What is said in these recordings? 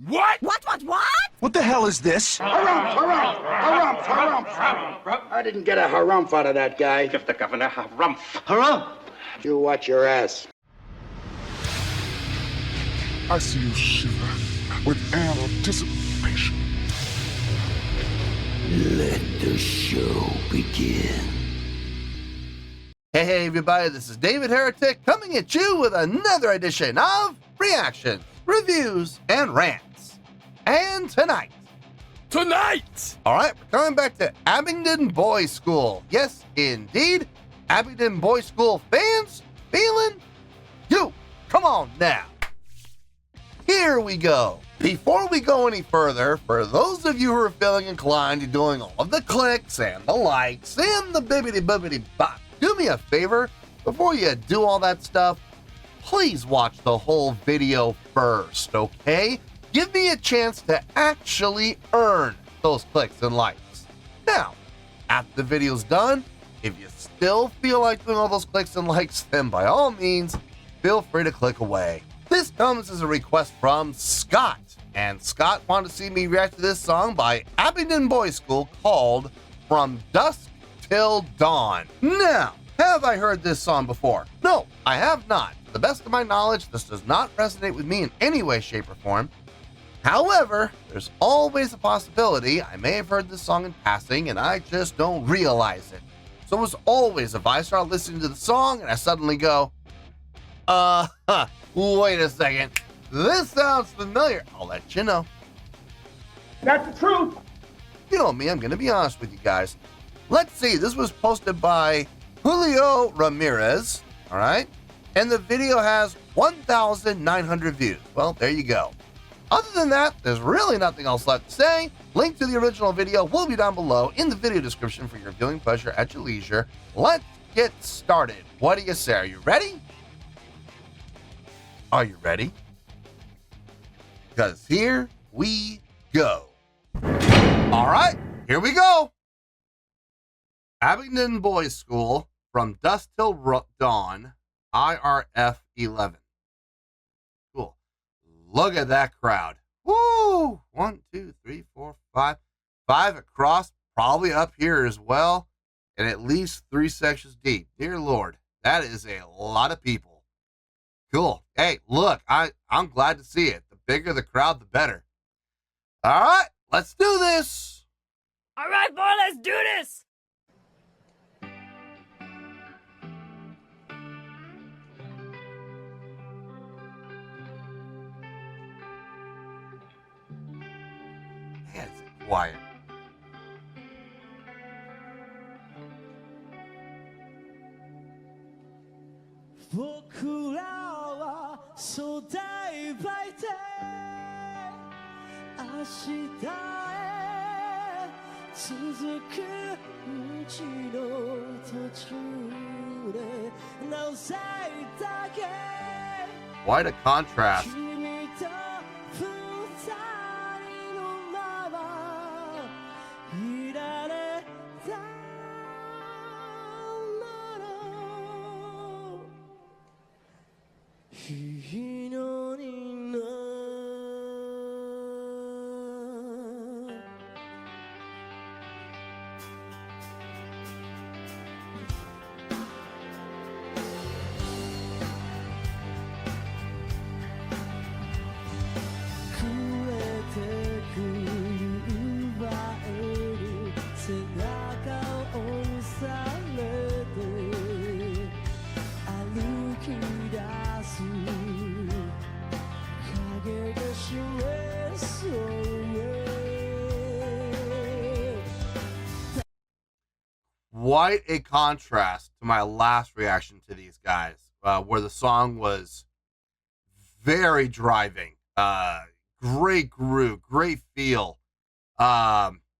What? What? What the hell is this? Harumph. I didn't get a harumph out of that guy. Give the governor harumph. Harumph. You watch your ass. I see you shiver with anticipation. Let the show begin. Hey everybody, this is David Heretic coming at you with another edition of Reactions, Reviews, and Rants. And tonight, alright, we're coming back to Abingdon Boy School. Yes, indeed, Abingdon Boy School fans, feeling you. Come on now. Here we go. Before we go any further, for those of you who are feeling inclined to doing all of the clicks and the likes and the bibbity-bibbity bop, do me a favor, before you do all that stuff, please watch the whole video first, okay? Give me a chance to actually earn those clicks and likes. Now, after the video's done, if you still feel like doing all those clicks and likes, then by all means, feel free to click away. This comes as a request from Scott, and Scott wanted to see me react to this song by Abingdon Boy School called From Dusk Till Dawn. Now, have I heard this song before? No, I have not. To the best of my knowledge, this does not resonate with me in any way, shape, or form. However, there's always a possibility I may have heard this song in passing and I just don't realize it. So as always, if I start listening to the song and I suddenly go, wait a second, this sounds familiar, I'll let you know. That's the truth. You know me, I'm going to be honest with you guys. Let's see, this was posted by Julio Ramirez, all right? And the video has 1,900 views. Well, there you go. Other than that, there's really nothing else left to say. Link to the original video will be down below in the video description for your viewing pleasure at your leisure. Let's get started. What do you say? Are you ready? Are you ready? Because here we go. All right, here we go. Abingdon Boy School, From Dusk Till Dawn, IRF 11. Cool. Look at that crowd. Woo! 1, 2, 3, 4, 5. 5 across, probably up here as well, and at least 3 sections deep. Dear Lord, that is a lot of people. Cool. Hey, look, I'm glad to see it. The bigger the crowd, the better. All right, let's do this. All right, boy, let's do this. Man, it's quiet. Quite a contrast. Quite a contrast to my last reaction to these guys, where the song was very driving, great groove, great feel, simplistic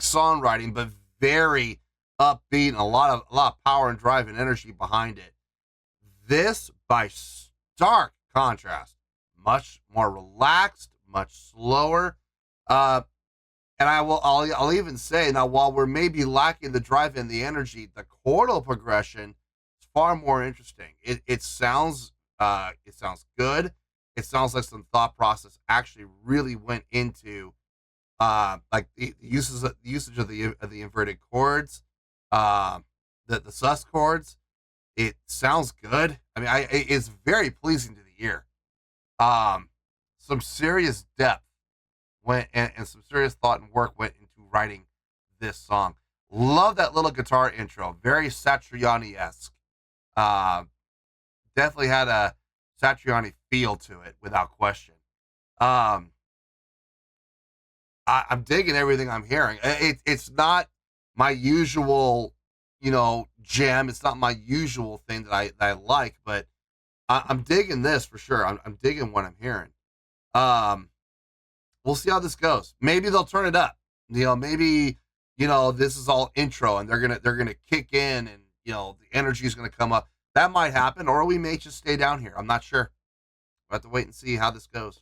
songwriting, but very upbeat and a lot of power and drive and energy behind it. This, by stark contrast, much more relaxed, much slower. And I'll even say now, while we're maybe lacking the drive and the energy, the chordal progression is far more interesting. It sounds good. it sounds like some thought process actually really went into like the usage of the inverted chords, the sus chords. It sounds good. I mean, it's very pleasing to the ear. Some serious depth went and some serious thought and work went into writing this song. Love that little guitar intro, very Satriani-esque. Definitely had a Satriani feel to it, without question. I'm digging everything I'm hearing. It's not my usual, jam. It's not my usual thing that I like, but I'm digging this for sure. I'm digging what I'm hearing. We'll see how this goes. Maybe they'll turn it up. Maybe this is all intro and they're gonna kick in and the energy is gonna come up. That might happen, or we may just stay down here. I'm not sure. We'll have to wait and see how this goes.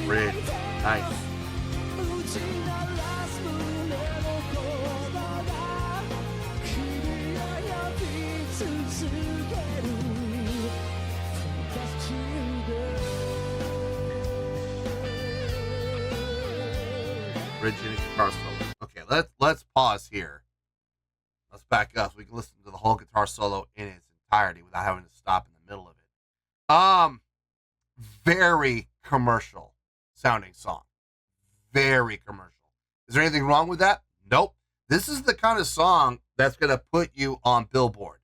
Bridge. Nice. Bridge and guitar solo. Okay, let's pause here. Let's back up so we can listen to the whole guitar solo in its entirety without having to stop in the middle of it. Very commercial sounding song. Very commercial. Is there anything wrong with that? Nope. This is the kind of song that's going to put you on Billboard.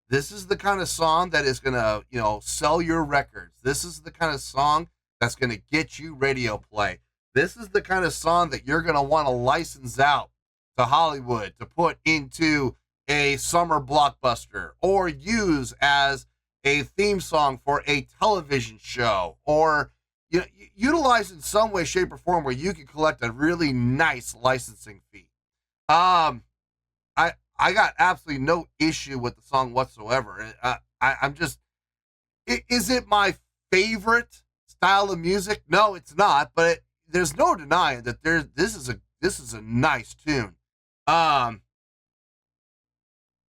This is the kind of song that is going to, sell your records. This is the kind of song that's going to get you radio play. This is the kind of song that you're going to want to license out to Hollywood to put into a summer blockbuster or use as a theme song for a television show, or utilize in some way, shape, or form where you can collect a really nice licensing fee. I got absolutely no issue with the song whatsoever. I'm just, is it my favorite style of music? No, it's not. But there's no denying that this is a nice tune.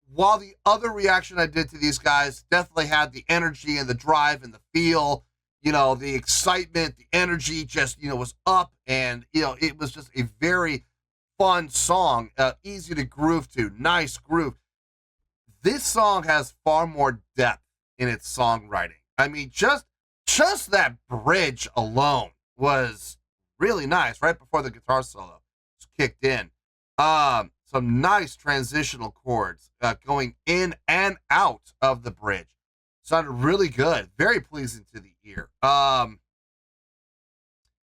While the other reaction I did to these guys definitely had the energy and the drive and the feel, the excitement, the energy just, was up, and, it was just a very fun song, easy to groove to, nice groove. This song has far more depth in its songwriting. I mean, just that bridge alone was really nice right before the guitar solo kicked in. Some nice transitional chords going in and out of the bridge. Sounded really good, very pleasing to the ear.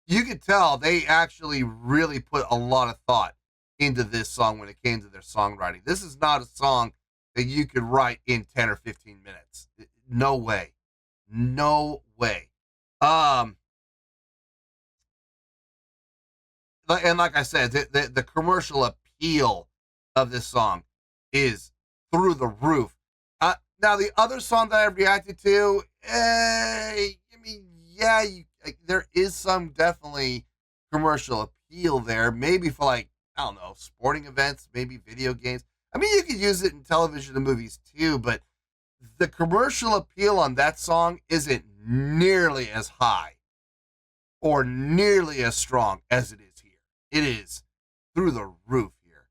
You could tell they actually really put a lot of thought into this song when it came to their songwriting. This is not a song that you could write in 10 or 15 minutes. No way. No way. And like I said, the commercial appeal of this song is through the roof. Now, the other song that I reacted to, I mean, yeah, there is some definitely commercial appeal there. Maybe for, like, I don't know, sporting events, maybe video games. I mean, you could use it in television and movies too, but the commercial appeal on that song isn't nearly as high or nearly as strong as it is here. It is through the roof here.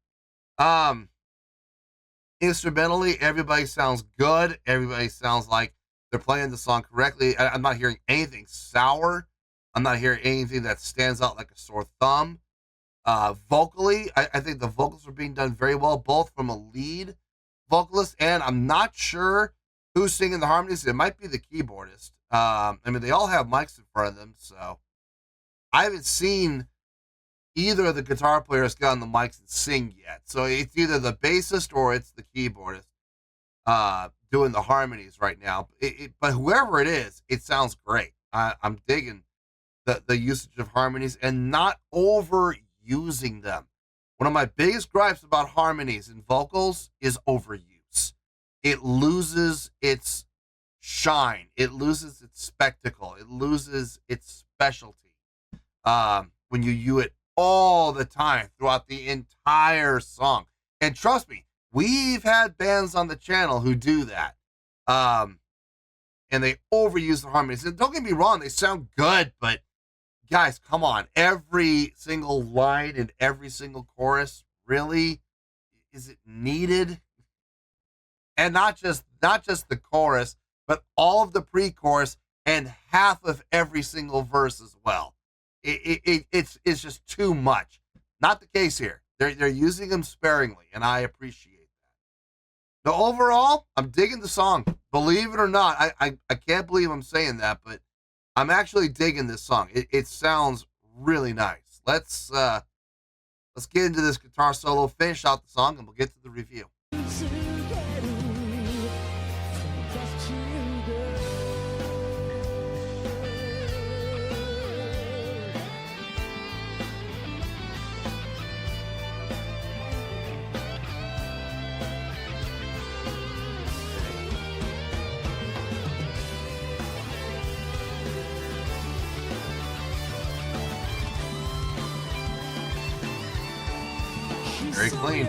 Instrumentally, everybody sounds good. Everybody sounds like they're playing the song correctly. I'm not hearing anything sour. I'm not hearing anything that stands out like a sore thumb. Vocally, I think the vocals are being done very well, both from a lead vocalist, and I'm not sure who's singing the harmonies. It might be the keyboardist. I mean, they all have mics in front of them, so I haven't seen either of the guitar players get on the mics and sing yet. So it's either the bassist or it's the keyboardist doing the harmonies right now. But whoever it is, it sounds great. I'm digging the usage of harmonies and not overusing them. One of my biggest gripes about harmonies and vocals is overuse. It loses its shine. It loses its spectacle. It loses its specialty when you use it all the time throughout the entire song. And trust me, we've had bands on the channel who do that. And they overuse the harmonies. And don't get me wrong, they sound good, but guys, come on. Every single line and every single chorus, really? Is it needed? And not just the chorus, but all of the pre-chorus and half of every single verse as well. It's just too much. Not the case here. They're using them sparingly, and I appreciate that. Now, overall, I'm digging the song. Believe it or not, I can't believe I'm saying that, but I'm actually digging this song. It sounds really nice. Let's get into this guitar solo, finish out the song, and we'll get to the review. Very clean.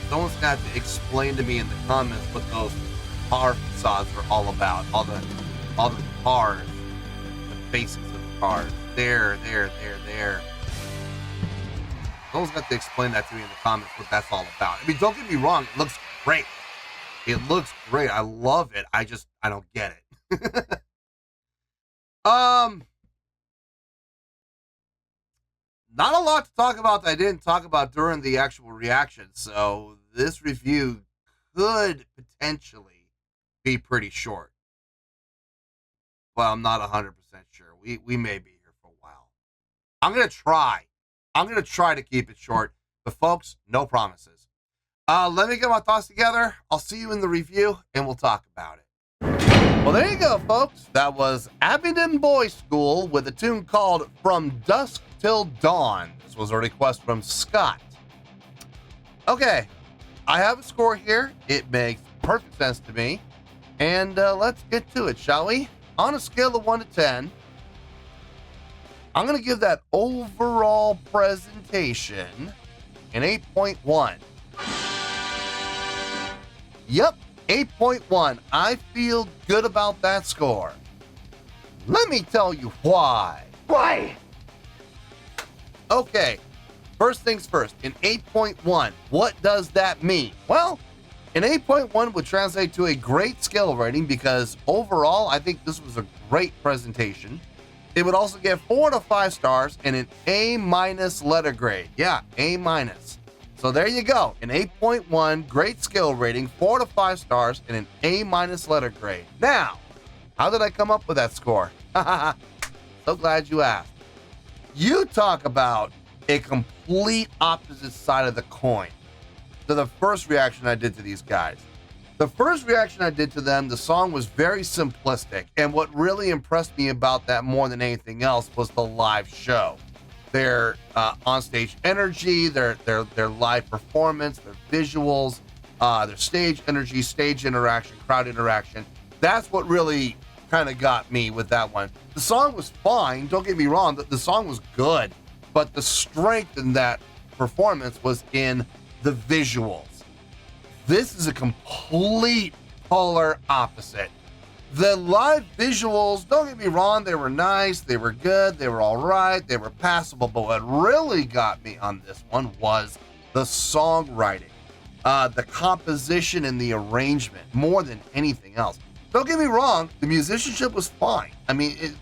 Someone's gonna have to explain to me in the comments what those car facades are all about. All the cars, the basics of the cars. There. Someone's got to explain that to me in the comments what that's all about. I mean, don't get me wrong, it looks great. It looks great. I love it. I don't get it. Not a lot to talk about that I didn't talk about during the actual reaction, so this review could potentially be pretty short. Well, I'm not 100% sure. We may be here for a while. I'm going to try. I'm going to try to keep it short. But folks, no promises. Let me get my thoughts together. I'll see you in the review, and we'll talk about it. Well, there you go, folks. That was Abingdon Boy School with a tune called From Dusk Till Dawn. This was a request from Scott. Okay, I have a score here. It makes perfect sense to me. And let's get to it, shall we? On a scale of 1 to 10, I'm going to give that overall presentation an 8.1. Yep, 8.1. I feel good about that score. Let me tell you why. Why? Okay, first things first, an 8.1. What does that mean? Well, an 8.1 would translate to a great skill rating because overall, I think this was a great presentation. It would also get 4 to 5 stars and an A- letter grade. Yeah, A-. So there you go, an 8.1, great skill rating, 4 to 5 stars, and an A- letter grade. Now, how did I come up with that score? So glad you asked. You talk about a complete opposite side of the coin to the first reaction I did to these guys. The first reaction I did to them, the song was very simplistic, and what really impressed me about that more than anything else was the live show. Their onstage energy, their live performance, their visuals, their stage energy, stage interaction, crowd interaction. That's what really kind of got me with that one. The song was fine, don't get me wrong, the song was good, but the strength in that performance was in the visuals. This is a complete polar opposite. The live visuals, don't get me wrong, they were nice, they were good, they were all right, they were passable, but what really got me on this one was the songwriting, the composition and the arrangement more than anything else. Don't get me wrong, the musicianship was fine. I mean,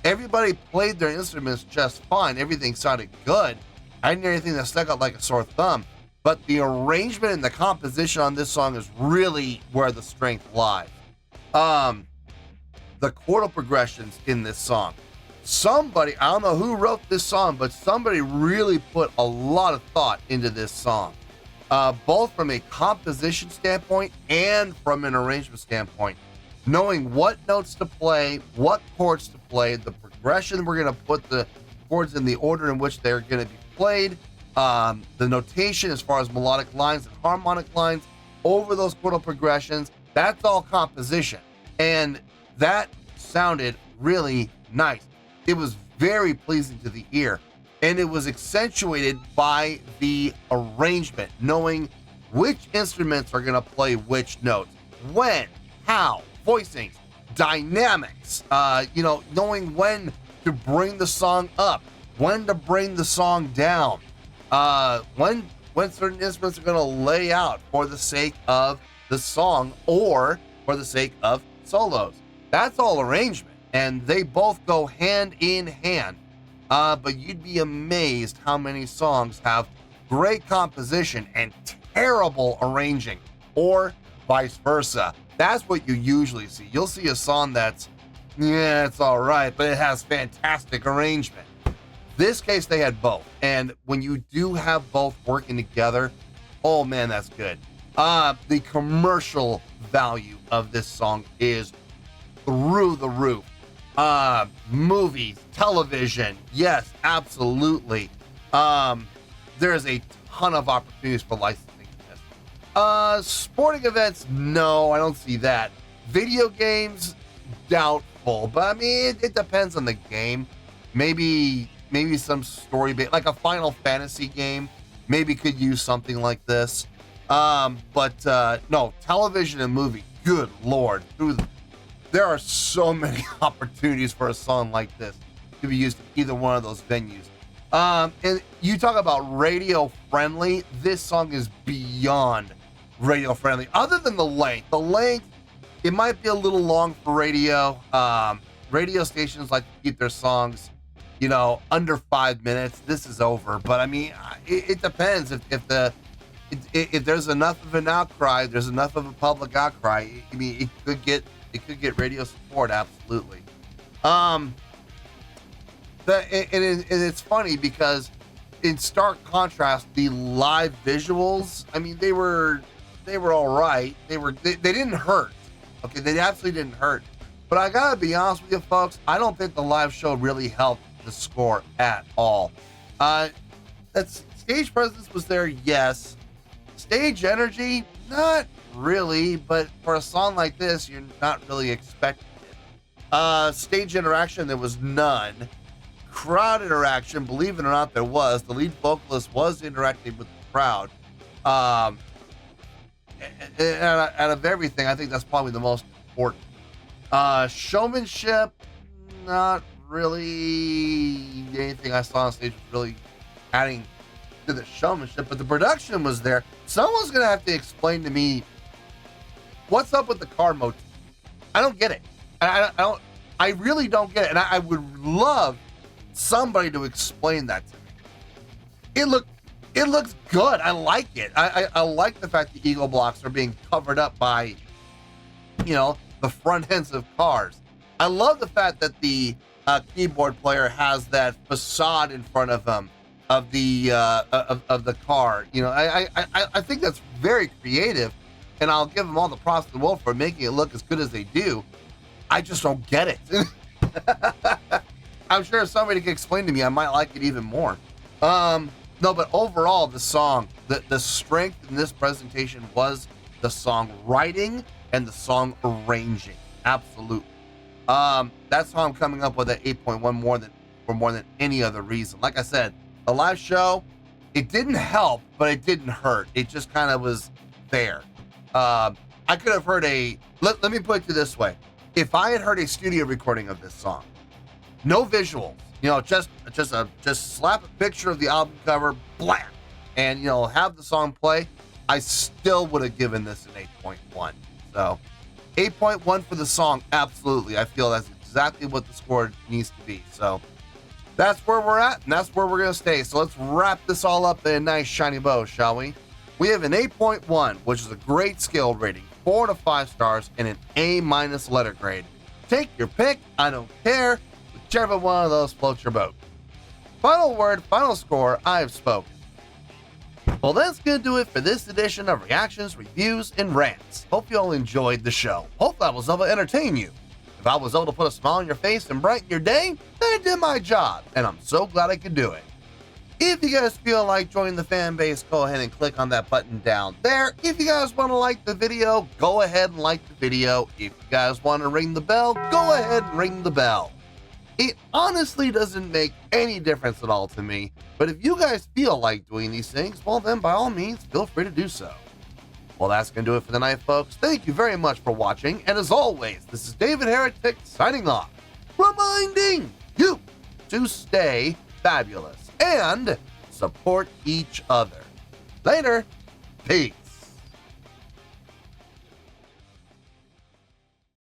everybody played their instruments just fine. Everything sounded good. I didn't hear anything that stuck out like a sore thumb, but the arrangement and the composition on this song is really where the strength lies. The chordal progressions in this song. Somebody, I don't know who wrote this song, but somebody really put a lot of thought into this song, both from a composition standpoint and from an arrangement standpoint. Knowing what notes to play, what chords to play, the progression we're going to put the chords in the order in which they're going to be played, the notation as far as melodic lines and harmonic lines over those chordal progressions, that's all composition. And that sounded really nice. It was very pleasing to the ear, and it was accentuated by the arrangement, knowing which instruments are going to play which notes, when, how, voicings, dynamics, knowing when to bring the song up, when to bring the song down, when certain instruments are going to lay out for the sake of the song or for the sake of solos. That's all arrangement, and they both go hand in hand. But you'd be amazed how many songs have great composition and terrible arranging, or vice versa. That's what you usually see. You'll see a song that's, yeah, it's all right, but it has fantastic arrangement. This case, they had both, and when you do have both working together, oh man, that's good. The commercial value of this song is through the roof. Movies, television, yes, absolutely. There's a ton of opportunities for licensing this. Sporting events, no, I don't see that. Video games, doubtful, but I mean, it depends on the game. Maybe some story, like a Final Fantasy game, maybe could use something like this. But no, television and movie, good Lord, there are so many opportunities for a song like this to be used in either one of those venues. And you talk about radio friendly, this song is beyond radio friendly, other than the length. The length, it might be a little long for radio. Radio stations like to keep their songs, under 5 minutes. This is over, but I mean, it depends if if there's enough of an outcry, there's enough of a public outcry. I mean, it could get radio support, absolutely. It's funny because in stark contrast, the live visuals, I mean, they were all right. They didn't hurt. Okay, they absolutely didn't hurt. But I gotta be honest with you, folks, I don't think the live show really helped the score at all. That's stage presence was there, yes. Stage energy, not really, but for a song like this, you're not really expecting it. Stage interaction, there was none. Crowd interaction, believe it or not, there was. The lead vocalist was interacting with the crowd. Out of everything, I think that's probably the most important. Showmanship, not really anything I saw on stage was really adding to the showmanship, but the production was there. Someone's gonna have to explain to me what's up with the car motif. I don't get it. I really don't get it, and I would love somebody to explain that to me. It looks good. I like it. I like the fact the eagle blocks are being covered up by, the front ends of cars. I love the fact that the keyboard player has that facade in front of him of the car. I think that's very creative, and I'll give them all the props in the world for making it look as good as they do. I just don't get it. I'm sure if somebody could explain to me, I might like it even more. No, but overall, the song, the strength in this presentation was the song writing and the song arranging. Absolutely. That's how I'm coming up with an 8.1 for more than any other reason. Like I said, the live show, it didn't help, but it didn't hurt. It just kind of was there. I could have heard let me put it this way. If I had heard a studio recording of this song, no visuals, just slap a picture of the album cover, blam, and have the song play, I still would have given this an 8.1. So 8.1 for the song, absolutely. I feel that's exactly what the score needs to be. So that's where we're at, and that's where we're going to stay. So let's wrap this all up in a nice shiny bow, shall we? We have an 8.1, which is a great skill rating, 4 to 5 stars, and an A- letter grade. Take your pick, I don't care, whichever one of those floats your boat. Final word, final score, I have spoken. Well, that's going to do it for this edition of Reactions, Reviews, and Rants. Hope you all enjoyed the show. Hope I was able to entertain you. If I was able to put a smile on your face and brighten your day, then I did my job, and I'm so glad I could do it. If you guys feel like joining the fan base, go ahead and click on that button down there. If you guys want to like the video, go ahead and like the video. If you guys want to ring the bell, go ahead and ring the bell. It honestly doesn't make any difference at all to me, but if you guys feel like doing these things, well then by all means, feel free to do so. Well, that's going to do it for the night, folks. Thank you very much for watching, and as always, this is David Heretic signing off, reminding you to stay fabulous and support each other. Later. Peace.